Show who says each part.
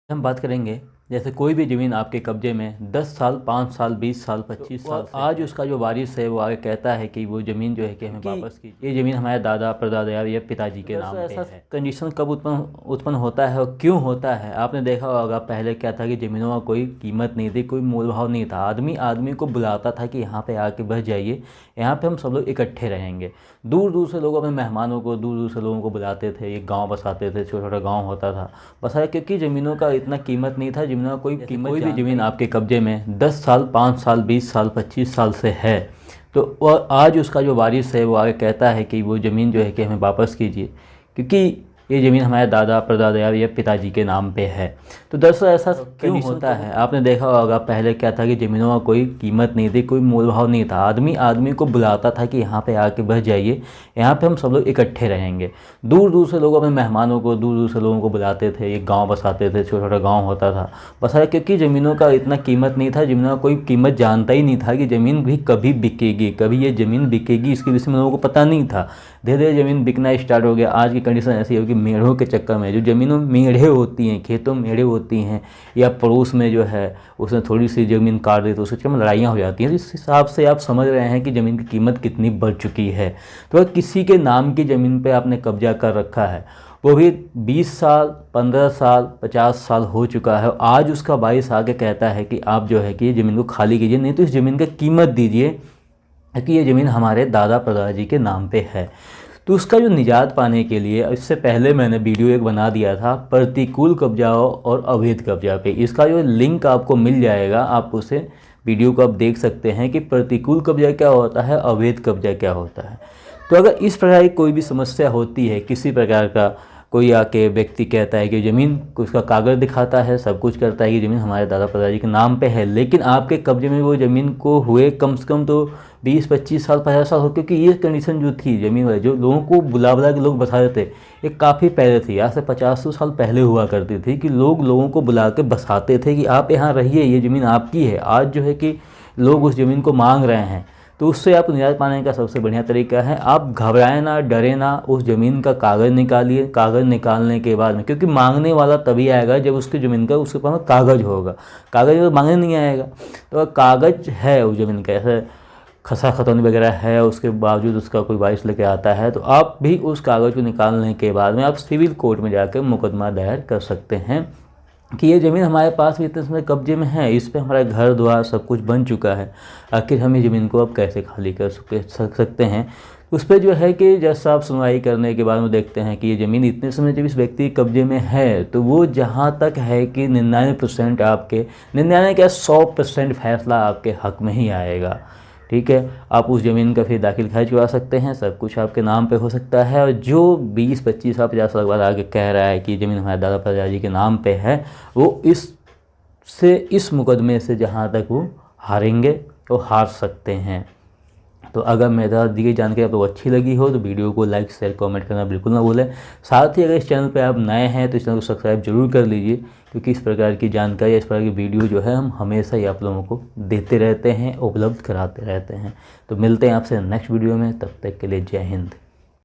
Speaker 1: हम बात करेंगे जैसे कोई भी ज़मीन आपके कब्जे में 10 साल 5 साल 20 साल 25 साल आज उसका जो वारिस है वो आगे कहता है कि वो ज़मीन जो है कि हमें वापस कीजिए। ये ज़मीन हमारे दादा परदादा या पिताजी के नाम पे है। ऐसा कंडीशन कब उत्पन्न होता है और क्यों होता है? आपने देखा होगा पहले क्या था कि ज़मीनों का कोई कीमत नहीं थी, कोई मोल भाव नहीं था। आदमी को बुलाता था कि यहाँ पे आके बस जाइए, यहाँ पे हम सब लोग इकट्ठे रहेंगे। दूर दूर से लोग अपने मेहमानों को दूर दूर से लोगों को बुलाते थे, एक गाँव बसाते थे, छोटा छोटा गाँव होता था बसाया, क्योंकि ज़मीनों का इतना कीमत नहीं था। ज़मीनों का कोई कीमत, कोई भी ज़मीन आपके कब्जे में 10 साल 5 साल 20 साल 25 साल से है तो आज उसका जो वारिस है वो आगे कहता है कि वो ज़मीन जो है कि हमें वापस कीजिए, क्योंकि ये ज़मीन हमारे दादा परदादा या पिताजी के नाम पे है। तो दरअसल ऐसा क्यों होता है? आपने देखा होगा पहले क्या था कि ज़मीनों का कोई कीमत नहीं थी, कोई मोल भाव नहीं था। आदमी को बुलाता था कि यहाँ पे आके बस जाइए, यहाँ पे हम सब लोग इकट्ठे रहेंगे। दूर दूर से लोग अपने मेहमानों को दूर दूर से लोगों को बुलाते थे, एक गाँव बसाते थे, छोटा छोटा गाँव होता था बसाया, क्योंकि ज़मीनों का इतना कीमत नहीं था। ज़मीनों का कोई कीमत जानता ही नहीं था कि ज़मीन भी कभी बिकेगी, कभी ये ज़मीन बिकेगी, इसके विषय में लोगों को पता नहीं था। धीरे धीरे ज़मीन बिकना स्टार्ट हो गया। आज की कंडीशन ऐसी होगी, मेढ़ों के चक्कर में जो ज़मीनों मेढ़े होती हैं, खेतों में मेढ़े होती हैं या पड़ोस में जो है उसने थोड़ी सी ज़मीन काट दी तो उसके चक्कर में लड़ाइयाँ हो जाती हैं। तो इस हिसाब से आप समझ रहे हैं कि ज़मीन की कीमत कितनी बढ़ चुकी है। तो अगर किसी के नाम की ज़मीन पे आपने कब्जा कर रखा है, वो भी 20 साल 15 साल 50 साल हो चुका है, आज उसका वारिस आके कहता है कि आप जो है कि ये ज़मीन को खाली कीजिए, नहीं तो इस ज़मीन की कीमत दीजिए कि ये ज़मीन हमारे दादा परदादा के नाम पे है। तो उसका जो निजात पाने के लिए, इससे पहले मैंने वीडियो एक बना दिया था प्रतिकूल कब्जाओं और अवैध कब्जा पे। इसका जो लिंक आपको मिल जाएगा, आप उसे वीडियो को आप देख सकते हैं कि प्रतिकूल कब्जा क्या होता है, अवैध कब्जा क्या होता है। तो अगर इस प्रकार की कोई भी समस्या होती है, किसी प्रकार का कोई आके व्यक्ति कहता है कि ज़मीन को, उसका कागज़ दिखाता है, सब कुछ करता है कि ज़मीन हमारे दादा परदादा के नाम पे है, लेकिन आपके कब्जे में वो ज़मीन को हुए कम से कम तो 20-25 साल 50 साल हो, क्योंकि ये कंडीशन जो थी ज़मीन वाले जो लोगों को बुला के लोग बसा देते, ये काफ़ी पहले थी, आज से 50 साल पहले हुआ करती थी कि लोगों को बुला के बसाते थे कि आप यहाँ रहिए, ये ज़मीन आपकी है। आज जो है कि लोग उस ज़मीन को मांग रहे हैं। तो उससे आप निजात पाने का सबसे बढ़िया तरीका है, आप घबराएं ना, डरे ना, उस ज़मीन का कागज़ निकालिए। कागज़ निकालने के बाद में, क्योंकि मांगने वाला तभी आएगा जब उसकी ज़मीन का उसके पास कागज़ होगा, कागज़ तो मांगने नहीं आएगा। तो कागज़ है उस ज़मीन का, ऐसे खसा खतौनी वगैरह है, उसके बावजूद उसका कोई वारिस लेके आता है, तो आप भी उस कागज़ को निकालने के बाद में आप सिविल कोर्ट में जाकर मुकदमा दायर कर सकते हैं कि ये ज़मीन हमारे पास भी इतने समय कब्जे में है, इस पे हमारा घर द्वार सब कुछ बन चुका है, आखिर हम ये ज़मीन को अब कैसे खाली कर सकते हैं। उस पर जो है कि जैसा आप सुनवाई करने के बाद में देखते हैं कि ये ज़मीन इतने समय जब इस व्यक्ति के कब्जे में है, तो वो जहाँ तक है कि 99% आपके 99 क्या 100% फैसला आपके हक़ में ही आएगा। ठीक है, आप उस ज़मीन का फिर दाखिल खारिज करवा सकते हैं, सब कुछ आपके नाम पे हो सकता है। और जो 20-25 साल 50 साल बाद आगे कह रहा है कि ज़मीन हमारे दादा परदादा जी के नाम पे है, वो इस मुकदमे से जहाँ तक वो हारेंगे वो हार सकते हैं। तो अगर मेरे द्वारा दी गई जानकारी आपको अच्छी लगी हो तो वीडियो को लाइक शेयर कमेंट करना बिल्कुल ना भूलें। साथ ही अगर इस चैनल पे आप नए हैं तो इस चैनल को सब्सक्राइब जरूर कर लीजिए, क्योंकि इस प्रकार की जानकारी, इस प्रकार की वीडियो जो है हम हमेशा ही आप लोगों को देते रहते हैं, उपलब्ध कराते रहते हैं। तो मिलते हैं आपसे नेक्स्ट वीडियो में, तब तक के लिए जय हिंद।